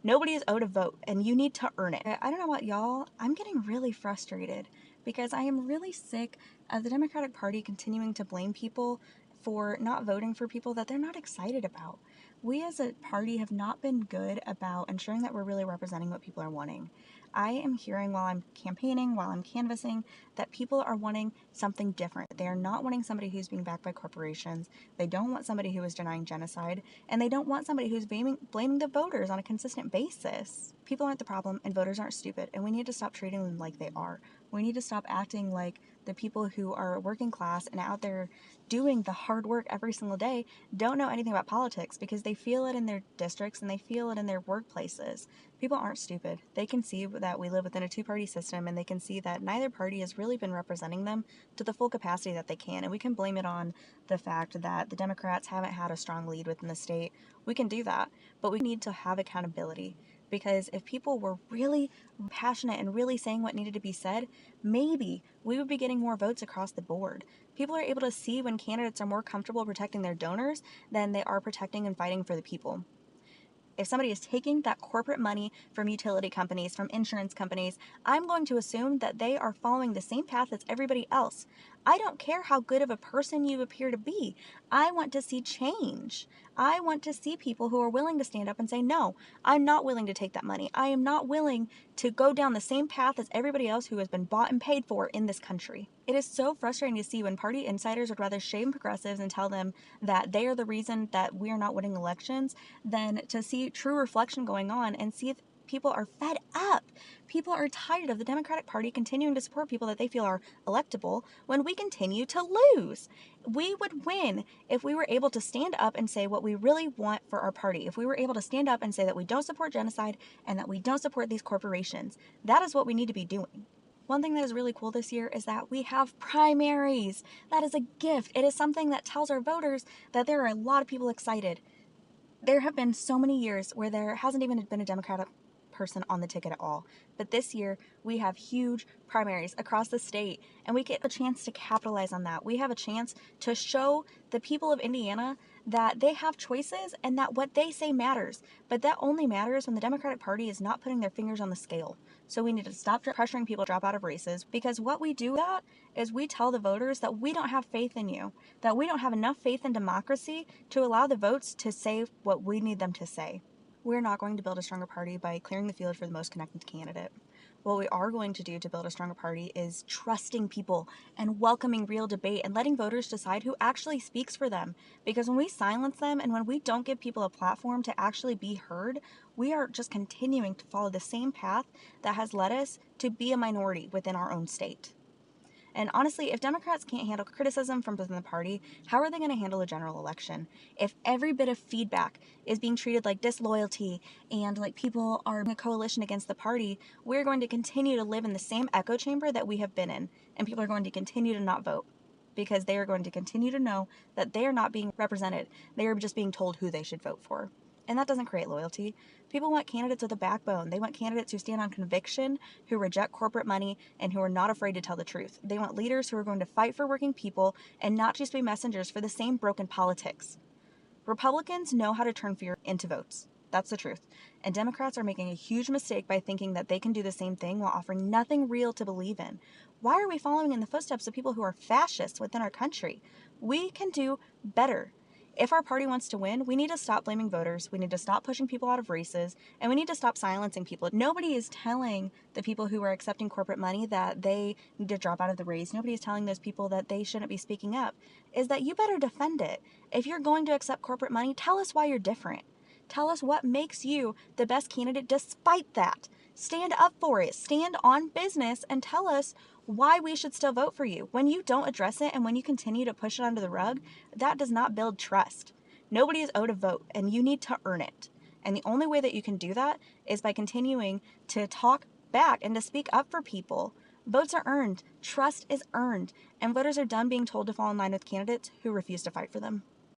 Nobody is owed a vote, and you need to earn it. I don't know about y'all, I'm getting really frustrated because I am really sick of the Democratic Party continuing to blame people for not voting for people that they're not excited about. We as a party have not been good about ensuring that we're really representing what people are wanting. I am hearing while I'm campaigning, while I'm canvassing, that people are wanting something different. They are not wanting somebody who's being backed by corporations. They don't want somebody who is denying genocide, and they don't want somebody who's blaming the voters on a consistent basis. People aren't the problem, and voters aren't stupid, and we need to stop treating them like they are. We need to stop acting like the people who are working class and out there doing the hard work every single day don't know anything about politics because they feel it in their districts and they feel it in their workplaces. People aren't stupid. They can see that we live within a two-party system, and they can see that neither party has really been representing them to the full capacity that they can. And we can blame it on the fact that the Democrats haven't had a strong lead within the state. We can do that, but we need to have accountability. Because if people were really passionate and really saying what needed to be said, maybe we would be getting more votes across the board. People are able to see when candidates are more comfortable protecting their donors than they are protecting and fighting for the people. If somebody is taking that corporate money from utility companies, from insurance companies, I'm going to assume that they are following the same path as everybody else. I don't care how good of a person you appear to be. I want to see change. I want to see people who are willing to stand up and say, no, I'm not willing to take that money. I am not willing to go down the same path as everybody else who has been bought and paid for in this country. It is so frustrating to see when party insiders would rather shame progressives and tell them that they are the reason that we are not winning elections than to see true reflection going on and see if people are fed up. People are tired of the Democratic Party continuing to support people that they feel are electable when we continue to lose. We would win if we were able to stand up and say what we really want for our party. If we were able to stand up and say that we don't support genocide and that we don't support these corporations. That is what we need to be doing. One thing that is really cool this year is that we have primaries. That is a gift. It is something that tells our voters that there are a lot of people excited. There have been so many years where there hasn't even been a Democratic person on the ticket at all. But this year, we have huge primaries across the state, and we get a chance to capitalize on that. We have a chance to show the people of Indiana that they have choices and that what they say matters. But that only matters when the Democratic Party is not putting their fingers on the scale. So we need to stop pressuring people to drop out of races, because what we do that is we tell the voters that we don't have faith in you, that we don't have enough faith in democracy to allow the votes to say what we need them to say. We're not going to build a stronger party by clearing the field for the most connected candidate. What we are going to do to build a stronger party is trusting people and welcoming real debate and letting voters decide who actually speaks for them. Because when we silence them and when we don't give people a platform to actually be heard, we are just continuing to follow the same path that has led us to be a minority within our own state. And honestly, if Democrats can't handle criticism from within the party, how are they going to handle a general election? If every bit of feedback is being treated like disloyalty and like people are in a coalition against the party, we're going to continue to live in the same echo chamber that we have been in, and people are going to continue to not vote because they are going to continue to know that they are not being represented. They are just being told who they should vote for. And that doesn't create loyalty. People want candidates with a backbone. They want candidates who stand on conviction, who reject corporate money, and who are not afraid to tell the truth. They want leaders who are going to fight for working people and not just be messengers for the same broken politics. Republicans know how to turn fear into votes. That's the truth. And Democrats are making a huge mistake by thinking that they can do the same thing while offering nothing real to believe in. Why are we following in the footsteps of people who are fascists within our country? We can do better. If our party wants to win, we need to stop blaming voters, we need to stop pushing people out of races, and we need to stop silencing people. Nobody is telling the people who are accepting corporate money that they need to drop out of the race. Nobody is telling those people that they shouldn't be speaking up. Is that you better defend it. If you're going to accept corporate money, tell us why you're different. Tell us what makes you the best candidate despite that. Stand up for it. Stand on business and tell us why we should still vote for you. When you don't address it and when you continue to push it under the rug, that does not build trust. Nobody is owed a vote, and you need to earn it. And the only way that you can do that is by continuing to talk back and to speak up for people. Votes are earned, trust is earned, and voters are done being told to fall in line with candidates who refuse to fight for them.